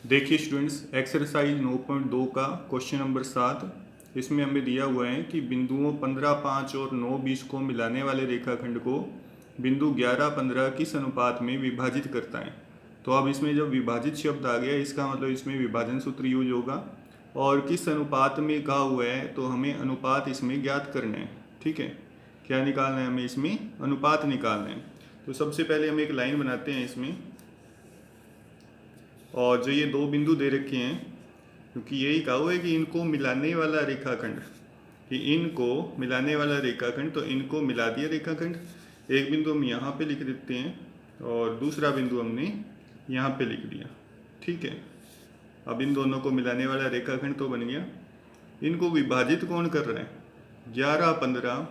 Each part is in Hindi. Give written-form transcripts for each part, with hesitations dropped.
देखिए स्टूडेंट्स, एक्सरसाइज 9.2 का क्वेश्चन नंबर 7। इसमें हमें दिया हुआ है कि बिंदुओं 15, 5 और 9, 20 को मिलाने वाले रेखाखंड को बिंदु 11, 15 किस अनुपात में विभाजित करता है। तो अब इसमें जब विभाजित शब्द आ गया, इसका मतलब इसमें विभाजन सूत्र यूज होगा और किस अनुपात में कहा हुआ है, तो हमें अनुपात इसमें ज्ञात करना है। ठीक है, क्या निकालना है हमें? इसमें अनुपात निकालना है। तो सबसे पहले हम एक लाइन बनाते हैं इसमें, और जो ये दो बिंदु दे रखे हैं, क्योंकि यही कहा हुआ है कि इनको मिलाने वाला रेखाखंड, कि इनको मिलाने वाला रेखाखंड, तो इनको मिला दिया रेखाखंड। एक बिंदु हम यहाँ पे लिख देते हैं और दूसरा बिंदु हमने यहाँ पे लिख दिया। ठीक है, अब इन दोनों को मिलाने वाला रेखाखंड तो बन गया। इनको विभाजित कौन कर रहा है? 11, 15।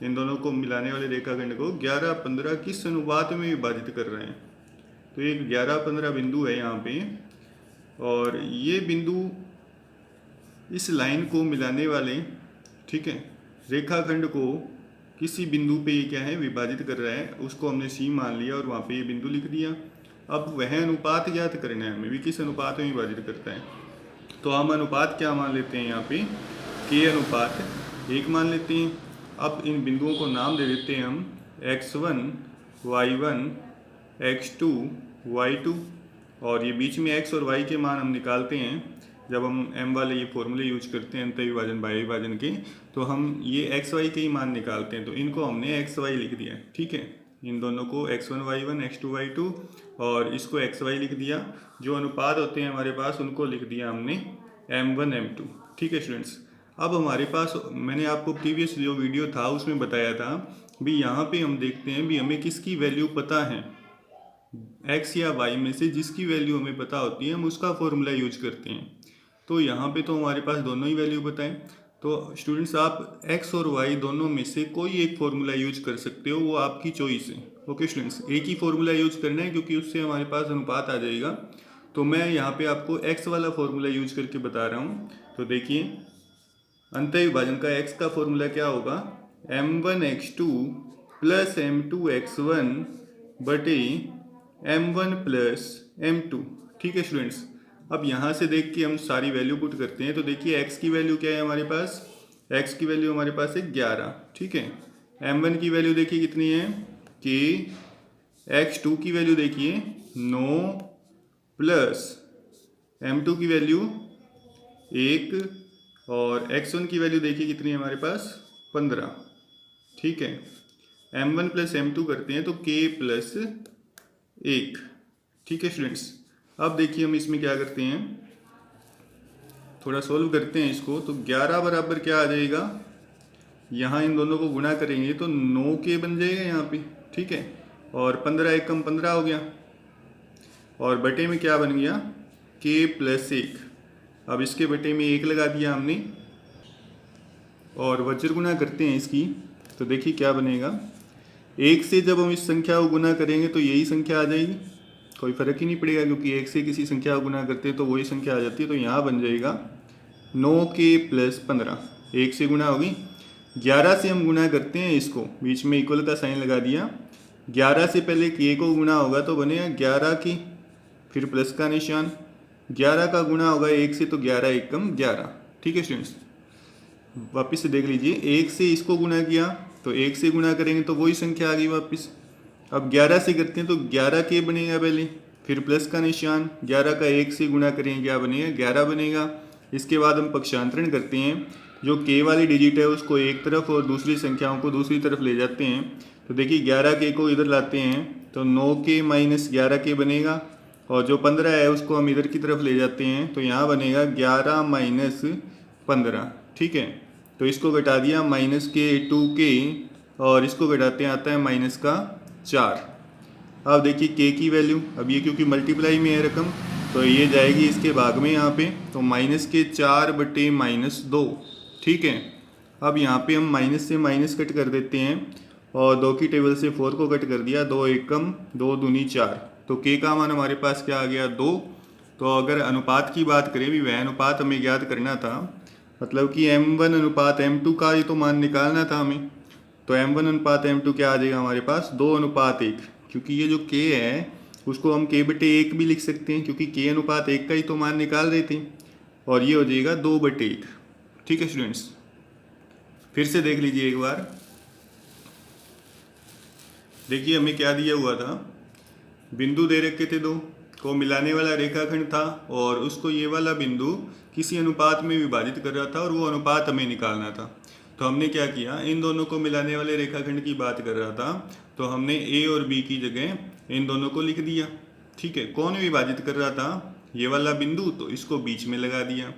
इन दोनों को मिलाने वाले रेखाखंड को 11, 15 किस अनुपात में विभाजित कर रहे हैं? तो एक 11, 15 बिंदु है यहाँ पे, और ये बिंदु इस लाइन को मिलाने वाले, ठीक है, रेखाखंड को किसी बिंदु पे ये क्या है, विभाजित कर रहा है। उसको हमने सी मान लिया और वहाँ पे ये बिंदु लिख दिया। अब वह अनुपात ज्ञात करना है हमें भी, किस अनुपात में विभाजित करता है। तो हम अनुपात क्या मान लेते हैं यहाँ पे? के अनुपात 1 मान लेते हैं। अब इन बिंदुओं को नाम दे देते हैं हम x1, y1, x2, y2, और ये बीच में x और y के मान हम निकालते हैं जब हम m वाले ये फॉर्मूले यूज करते हैं अंतः विभाजन बाह्य विभाजन के। तो हम ये x y के ही मान निकालते हैं, तो इनको हमने x y लिख दिया है। ठीक है, इन दोनों को x1, y1, x2, y2 और इसको x y लिख दिया। जो अनुपात होते हैं हमारे पास उनको लिख दिया हमने m1, m2। ठीक है स्टूडेंट्स, अब हमारे पास, मैंने आपको प्रीवियस जो वीडियो था उसमें बताया था भी, यहाँ पे हम देखते हैं भी हमें किसकी वैल्यू पता है, x या y में से जिसकी वैल्यू हमें पता होती है हम उसका फॉर्मूला यूज करते हैं। तो यहाँ पे तो हमारे पास दोनों ही वैल्यू पता है। तो स्टूडेंट्स, आप x और y दोनों में से कोई एक फॉर्मूला यूज कर सकते हो, वो आपकी चॉइस है। ओके स्टूडेंट्स, एक ही फॉर्मूला यूज करना है क्योंकि उससे हमारे पास अनुपात आ जाएगा। तो मैं यहाँ पे आपको x वाला फॉर्मूला यूज करके बता रहा हूँ। तो देखिए, अंतः विभाजन का x का फॉर्मूला क्या होगा? m1x2 प्लस m2x1 बटे m1 प्लस m2। ठीक है स्टूडेंट्स, अब यहाँ से देख के हम सारी वैल्यू पुट करते हैं। तो देखिए x की वैल्यू क्या है हमारे पास? x की वैल्यू हमारे पास है 11। ठीक है, m1 की वैल्यू देखिए कितनी है कि x2 की वैल्यू देखिए 9 प्लस m2 की वैल्यू 1 और x1 की वैल्यू देखिए कितनी है हमारे पास? 15। ठीक है, m1 प्लस m2 करते हैं तो k प्लस 1। ठीक है स्टूडेंट्स, अब देखिए हम इसमें क्या करते हैं, थोड़ा सोल्व करते हैं इसको। तो 11 बराबर क्या आ जाएगा, यहाँ इन दोनों को गुणा करेंगे तो 9k बन जाएगा यहाँ पे। ठीक है, और 15 एक कम 15 हो गया, और बटे में क्या बन गया? k plus 1। अब इसके बटे में 1 लगा दिया हमने, और वज्र गुणा करते हैं इसकी। तो देखिए क्या बनेगा, 1 से जब हम इस संख्या को गुणा करेंगे तो यही संख्या आ जाएगी, कोई फर्क ही नहीं पड़ेगा, क्योंकि 1 से किसी संख्या को गुणा करते हैं तो वही संख्या आ जाती है। तो यहाँ बन जाएगा 9k प्लस 15, 1 से गुणा होगी। 11 से हम गुणा करते हैं इसको, बीच में इक्वल का साइन लगा दिया। 11 से पहले k को गुणा होगा तो बनेगा 11 की, फिर प्लस का निशान। 11 का गुणा होगा 1 से तो 11 एक कम 11। ठीक है स्टूडेंट्स, वापस से देख लीजिए, 1 से इसको गुणा किया तो 1 से गुणा करेंगे तो वही संख्या आ गई वापस। अब 11 से करते हैं तो 11k बनेगा पहले, फिर प्लस का निशान। 11 का 1 से गुणा करेंगे क्या बनेगा? 11 बनेगा। इसके बाद हम पक्षांतरण करते हैं, जो k वाली डिजिट है उसको एक तरफ और दूसरी संख्याओं को दूसरी तरफ ले जाते हैं। तो देखिए 11k को इधर लाते हैं तो 9k माइनस 11k बनेगा, और जो 15 है उसको हम इधर की तरफ ले जाते हैं तो यहाँ बनेगा 11 माइनस 15। ठीक है, तो इसको घटा दिया माइनस के 2k, और इसको घटाते हैं आता है माइनस का 4। अब देखिए k की वैल्यू, अब ये क्योंकि मल्टीप्लाई में है रकम तो ये जाएगी इसके भाग में यहाँ पे, तो माइनस के 4 बटे माइनस 2। ठीक है, अब यहाँ पे हम माइनस से माइनस कट कर देते हैं, और 2 की टेबल से 4 को कट कर दिया, 2 एक कम 2 दूनी 4। तो k का मान हमारे पास क्या आ गया? 2। तो अगर अनुपात की बात करें भी, वह अनुपात हमें ज्ञात करना था, मतलब कि m1 अनुपात m2 का ही तो मान निकालना था हमें। तो m1 अनुपात m2 क्या आ जाएगा हमारे पास? 2 अनुपात 1, क्योंकि ये जो k है उसको हम k/1 भी लिख सकते हैं, क्योंकि k अनुपात 1 का ही तो मान निकाल रहे थे, और ये हो जाएगा 2/1। ठीक है स्टूडेंट्स, फिर से देख लीजिए एक बार। देखिए हमें क्या दिया हुआ था, बिंदु दे रखे थे दो, को मिलाने वाला रेखाखंड था, और उसको ये वाला बिंदु किसी अनुपात में विभाजित कर रहा था, और वो अनुपात हमें निकालना था। तो हमने क्या किया, इन दोनों को मिलाने वाले रेखाखंड की बात कर रहा था, तो हमने a और b की जगह इन दोनों को लिख दिया। ठीक है, कौन विभाजित कर रहा था, ये वाला बिंदु, तो इसको बीच में लगा दिया।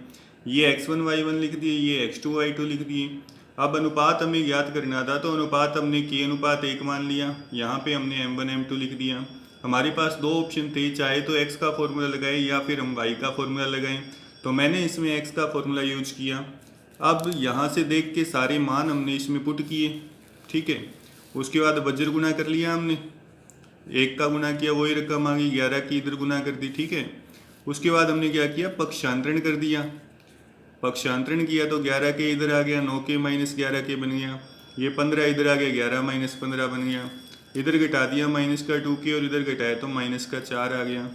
ये x1 y1 लिख दिए, ये x2 y2 लिख दिए। अब अनुपात हमें ज्ञात करना था, तो अनुपात हमने k/1 मान लिया, यहाँ पे हमने m1 m2 लिख दिया। हमारे पास दो ऑप्शन थे, चाहे तो x का फॉर्मूला लगाए या फिर हम y का फॉर्मूला लगाएं, तो मैंने इसमें x का फॉर्मूला यूज किया। अब यहाँ से देख के सारे मान हमने इसमें पुट किए। ठीक है, उसके बाद वज्र गुना कर लिया हमने, 1 का गुना किया, वही रकम आ गई, 11 की इधर गुना कर दी। ठीक है, उसके बाद हमने क्या किया, पक्षांतरण कर दिया। पक्षांतरण किया तो 11 के इधर आ गया, 9 के -11 के बन गया, ये 15 इधर आ गया, 11 - 15 बन गया, इधर घटा दिया -2 के, और इधर घटाया तो -4 आ गया।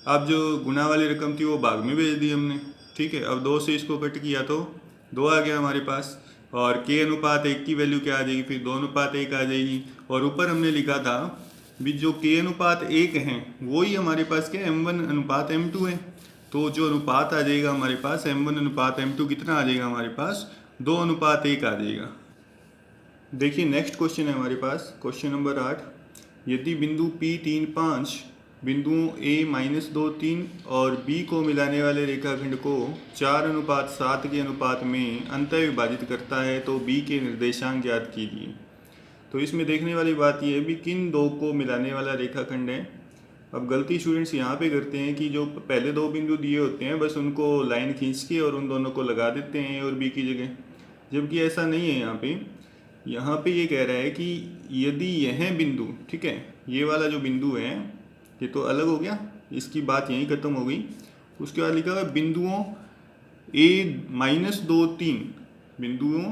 अब जो गुना वाली रकम थी वो भाग में भेज दी हमने। ठीक है, अब 2 से इसको कट किया तो 2 आ गया हमारे पास, और k/1 की वैल्यू क्या आ जाएगी, फिर 2/1 आ जाएगी। और ऊपर हमने लिखा था भी जो k/1 है वही हमारे पास क्या m1/m2 है, तो जो अनुपात आ जाएगा हमारे पास m1/m2 कितना आ जाएगा हमारे पास, 2/1 आ जाएगा। देखिए नेक्स्ट क्वेश्चन है हमारे पास, क्वेश्चन नंबर 8। यदि बिंदु P3 5 बिंदुओं a-2 3 और b को मिलाने वाले रेखाखंड को 4/7 के अनुपात में अंतः विभाजित करता है, तो b के निर्देशांक ज्ञात कीजिए। तो इसमें देखने वाली बात यह है भी किन दो को मिलाने वाला रेखाखंड है। अब गलती स्टूडेंट्स यहाँ पे करते हैं कि जो पहले दो बिंदु दिए होते हैं बस उनको लाइन खींच के और उन दोनों को लगा देते हैं a और b की जगह, जबकि ऐसा नहीं है। यहाँ पे ये कह रहा है कि यदि यह बिंदु, ठीक है, ये वाला जो बिंदु है ये तो अलग हो गया, इसकी बात यहीं खत्म हो गई। उसके बाद लिखा हुआ बिंदुओं a-2 3 बिंदुओं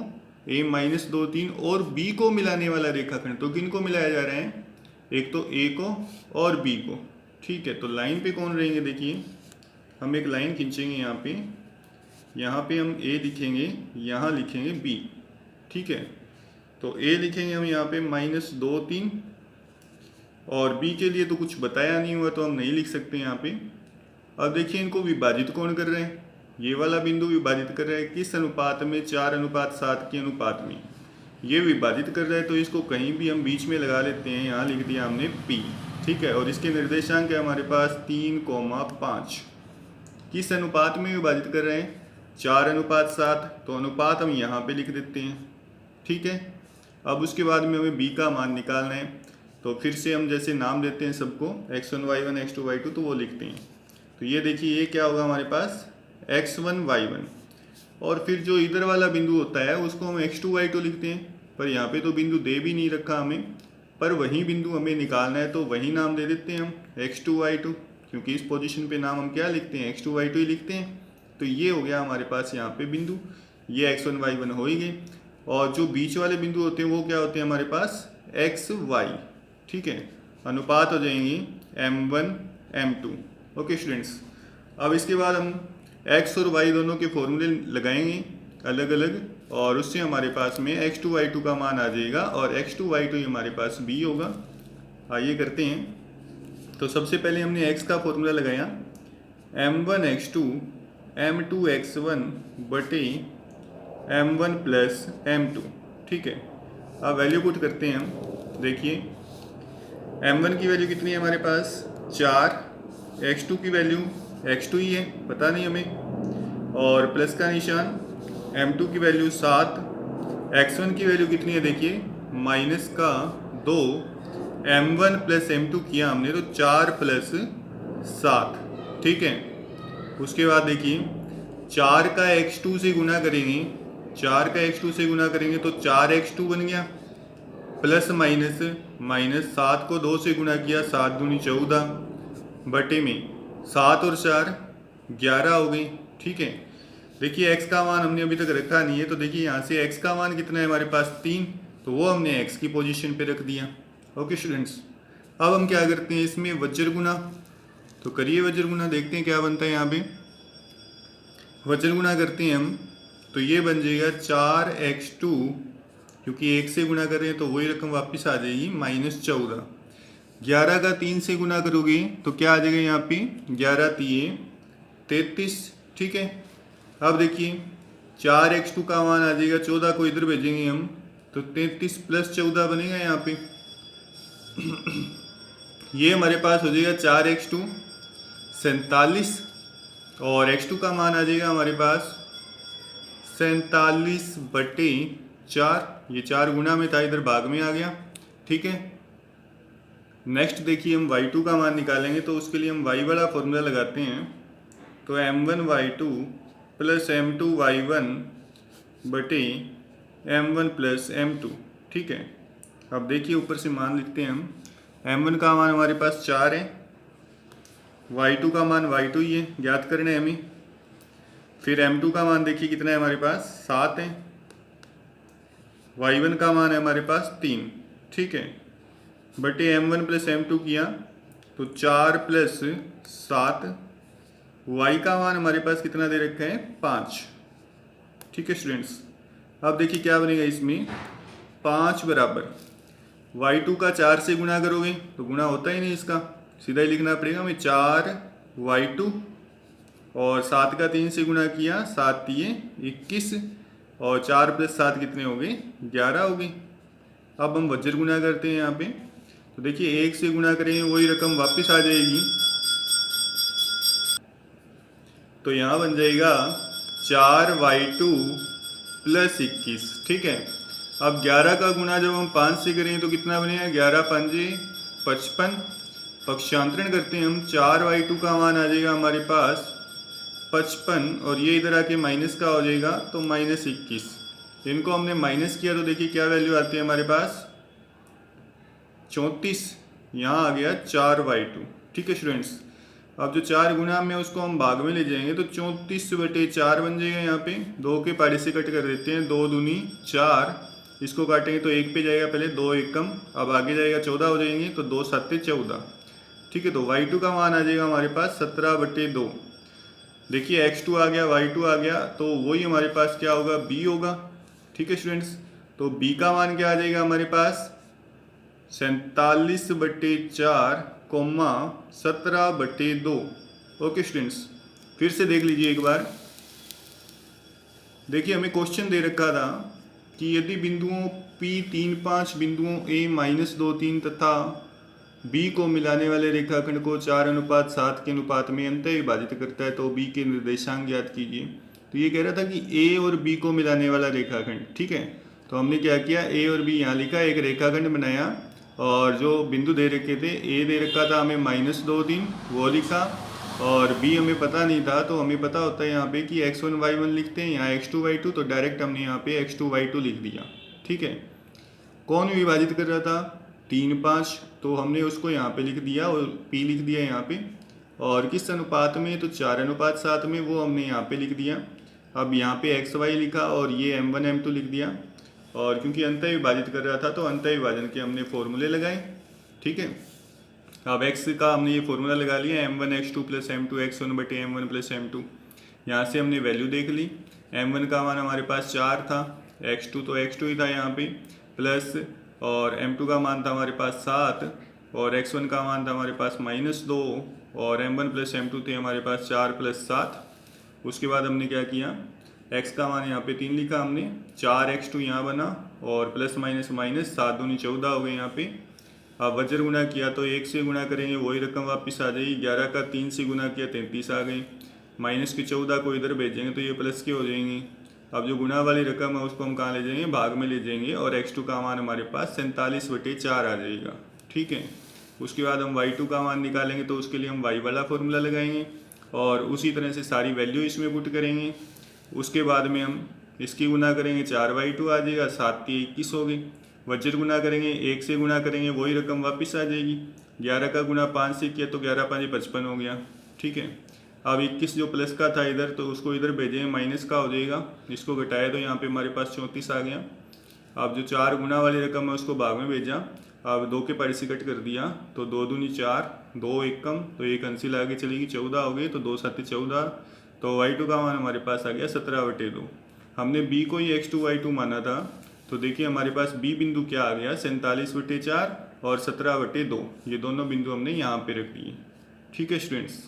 a-2 3 और b को मिलाने वाला रेखाखंड, तो किन को मिलाया जा रहा है, एक तो a को और b को। ठीक है, तो लाइन पे कौन रहेंगे, देखिए हम एक लाइन खींचेंगे यहाँ पे हम a लिखेंगे, यहाँ लिखेंगे b। ठीक है, तो a लिखेंगे हम यहाँ पे -2 3, और b के लिए तो कुछ बताया नहीं हुआ तो हम नहीं लिख सकते यहाँ पे। अब देखिए इनको विभाजित कौन कर रहे हैं, ये वाला बिंदु विभाजित कर रहा है किस अनुपात में, 4/7 के अनुपात में ये विभाजित कर रहा है, तो इसको कहीं भी हम बीच में लगा लेते हैं, यहाँ लिख दिया हमने p। ठीक है, और इसके निर्देशांक है हमारे पास 3,5। किस अनुपात में विभाजित कर रहे हैं, 4/7, तो अनुपात हम यहाँ पे लिख देते हैं। ठीक है, अब उसके बाद में हमें b का मान निकालना है, तो फिर से हम जैसे नाम देते हैं सबको x1 y1 x2 y2, तो वो लिखते हैं। तो ये देखिए ये क्या होगा हमारे पास x1 y1, और फिर जो इधर वाला बिंदु होता है उसको हम x2 y2 लिखते हैं, पर यहाँ पे तो बिंदु दे भी नहीं रखा हमें, पर वही बिंदु हमें निकालना है तो वही नाम दे देते हैं हम x2 y2, क्योंकि इस पोजीशन पे नाम हम क्या लिखते हैं, x2 y2 ही लिखते हैं। तो ये हो गया हमारे पास यहाँ पे बिंदु, ये x1 y1 हो ही गए, और जो बीच वाले बिंदु होते हैं वो क्या होते हैं हमारे पास x y। ठीक है, अनुपात हो जाएंगी m1 m2। ओके स्टूडेंट्स, अब इसके बाद हम x और y दोनों के फॉर्मूले लगाएंगे अलग अलग, और उससे हमारे पास में x2 y2 का मान आ जाएगा, और x2 y2 हमारे पास b होगा। आइए करते हैं। तो सबसे पहले हमने x का फॉर्मूला लगाया, m1 x2 m2 x1 बटे m1 प्लस m2। ठीक है, अब वैल्यू पुट करते हैं हम। देखिए m1 की वैल्यू कितनी है हमारे पास 4, x2 की वैल्यू x2 ही है, पता नहीं हमें, और प्लस का निशान, m2 की वैल्यू 7, x1 की वैल्यू कितनी है देखिए -2, m1 प्लस m2 किया हमने तो 4 प्लस 7। ठीक है, उसके बाद देखिए 4 का x2 से गुना करेंगे, 4 का x2 से गुना करेंगे तो 4x2 बन गया, प्लस माइनस 7 को 2 से गुना किया, 7 दूनी 14, बटे में 7 और 4 11 हो गई। ठीक है, देखिए x का मान हमने अभी तक रखा नहीं है, तो देखिए यहाँ से x का मान कितना है हमारे पास 3, तो वो हमने x की पोजीशन पे रख दिया। ओके स्टूडेंट्स, अब हम क्या करते हैं इसमें वज्र गुना, तो करिए वज्र गुना, देखते हैं क्या बनता है यहाँ पे। वज्र गुना करते हैं हम, तो ये बन जाएगा 4x2, क्योंकि 1 से गुना कर रहे हैं तो वही रकम वापस आ जाएगी -14। 11 का 3 से गुना करोगे तो क्या आ जाएगा यहाँ पे 11 3 33, ठीक है। अब देखिए 4x2 का मान आ जाएगा, 14 को इधर भेजेंगे हम तो 33 + 14 बनेगा यहाँ पे। ये हमारे पास हो जाएगा 4x2 47, और x2 का मान आ जाएगा हमारे पास 47/4। ये 4 गुना में था, इधर भाग में आ गया, ठीक है। नेक्स्ट देखिए हम y2 का मान निकालेंगे, तो उसके लिए हम y वाला फॉर्मूला लगाते हैं। तो m1y2 + m2y1 बटे m1 + m2, ठीक है। अब देखिए ऊपर से मान लिखते हैं हम। m1 का मान हमारे पास 4 है, y2 का मान y2 ही है, ज्ञात करना है हमें। फिर m2 का मान देखिए कितना है हमारे पास 7 है, y1 का मान है हमारे पास 3, ठीक है। बटे m1 + m2 किया तो 4 + 7, y का मान हमारे पास कितना दे रखा है 5, ठीक है स्टूडेंट्स। अब देखिए क्या बनेगा इसमें, 5 बराबर y2 का 4 से गुना करोगे तो गुना होता ही नहीं इसका, सीधा ही लिखना पड़ेगा हमें 4y2, और 7 का 3 से गुना किया 7 3 21, और 4 + 7 कितने हो गए 11 हो गए। अब हम वज्र गुना करते हैं यहाँ पे, तो देखिए 1 से गुना करेंगे वही रकम वापस आ जाएगी, तो यहाँ बन जाएगा 4y2 + 21, ठीक है। अब 11 का गुना जब हम 5 से करेंगे तो कितना बनेगा 11 5 55, पक्षांतरण करते हैं हम, 4y2 का मान आ जाएगा हमारे पास 55, और ये इधर आके माइनस का हो जाएगा तो -21। इनको हमने माइनस किया तो देखिए क्या वैल्यू आती है हमारे पास 34, यहाँ आ गया 4y2, ठीक है स्टूडेंट्स। अब जो 4 गुना में उसको हम भाग में ले जाएंगे तो 34/4 बन जाएगा, यहाँ पे 2 के पारे से कट कर देते हैं, 2 दूनी 4, इसको काटेंगे तो 1 पे जाएगा पहले, 2 1 कम, अब आगे जाएगा 14 हो जाएंगे, तो 2 7 14, ठीक है। तो y2 का मान आ जाएगा हमारे पास 17/2। देखिए x2 आ गया, y2 आ गया, तो वही हमारे पास क्या होगा b होगा, ठीक है स्टूडेंट्स। तो b का मान क्या आ जाएगा हमारे पास 47/4, 17/2। ओके स्टूडेंट्स, फिर से देख लीजिए एक बार। देखिए हमें क्वेश्चन दे रखा था कि यदि बिंदुओं P 3 5 बिंदुओं A -2 3 तथा B को मिलाने वाले रेखाखंड को 4:7 के अनुपात में अंतः विभाजित करता है तो B के निर्देशांक ज्ञात कीजिए। तो ये कह रहा था कि A और B को मिलाने वाला रेखाखंड, ठीक है। तो हमने क्या किया, A और B यहाँ लिखा, एक रेखाखंड बनाया, और जो बिंदु दे रखे थे A दे रखा था हमें -2 3, वो लिखा, और B हमें पता नहीं था, तो हमें पता होता है यहाँ पे कि x1 y1 लिखते हैं, यहाँ x2 y2, तो डायरेक्ट हमने यहाँ पे x2 y2 लिख दिया, ठीक है। कौन विभाजित कर रहा था 3 5, तो हमने उसको यहाँ पे लिख दिया और P लिख दिया यहाँ पे, और किस अनुपात में, तो 4:7 में, वो हमने यहाँ पे लिख दिया। अब यहाँ पे x y लिखा और ये m1 m2 लिख दिया, और क्योंकि अंतः विभाजित कर रहा था तो अंतः विभाजन के हमने फॉर्मूले लगाए, ठीक है। अब x का हमने ये फॉर्मूला लगा लिया, m1 x2 + m2 x1/m1 + m2। यहाँ से हमने वैल्यू देख ली, m1 का मान हमारे पास 4 था, x2 तो x2 ही था यहाँ पे, प्लस, और m2 का मान था हमारे पास 7, और x1 का मान था हमारे पास -2, और m1 + m2 थे हमारे पास 4 + 7। उसके बाद हमने क्या किया, x का मान यहाँ पे 3 लिखा हमने, 4x2 यहाँ बना, और प्लस माइनस माइनस 7 दूनी 14 हो गए यहाँ पे। अब वज्र गुना किया तो 1 से गुना करेंगे वही रकम वापस आ जाएगी, 11 का 3 से गुना किया 33 आ गई, माइनस की 14 को इधर भेजेंगे तो ये प्लस के हो जाएंगे। अब जो गुना वाली रकम है उसको हम कहाँ ले जाएंगे, भाग में ले जाएंगे, और x2 का मान हमारे पास 47/4 आ जाएगा, ठीक है। उसके बाद हम y2 का मान निकालेंगे तो उसके लिए हम y वाला फॉर्मूला लगाएंगे, और उसी तरह से सारी वैल्यू इसमें पुट करेंगे। उसके बाद में हम इसकी गुना करेंगे, 4y2 आ जाएगा, 7 3 21 हो गई। वज्र गुना करेंगे, 1 से गुना करेंगे वही रकम वापस आ जाएगी। 11 का गुना 5 से किया तो 11 5 55 हो गया, ठीक है। अब 21 जो प्लस का था इधर, तो उसको इधर भेजेंगे, माइनस का हो जाएगा, इसको घटाए तो यहाँ पे हमारे पास 34 आ गया। अब जो 4 गुना वाली रकम है उसको भाग में भेजा, अब 2 के पारी से कट कर दिया तो 2 दूनी 4, 2 एक कम तो 1 अंसिल आगे चलेगी, 14 हो गई, तो 2 7 14, तो y2 का मान हमारे पास आ गया 17/2। हमने b को ही x2 y2 माना था, तो देखिए हमारे पास b बिंदु क्या आ गया 47/4 और 17/2, ये दोनों बिंदु हमने यहाँ पे रख दिए। ठीक है स्टूडेंट्स।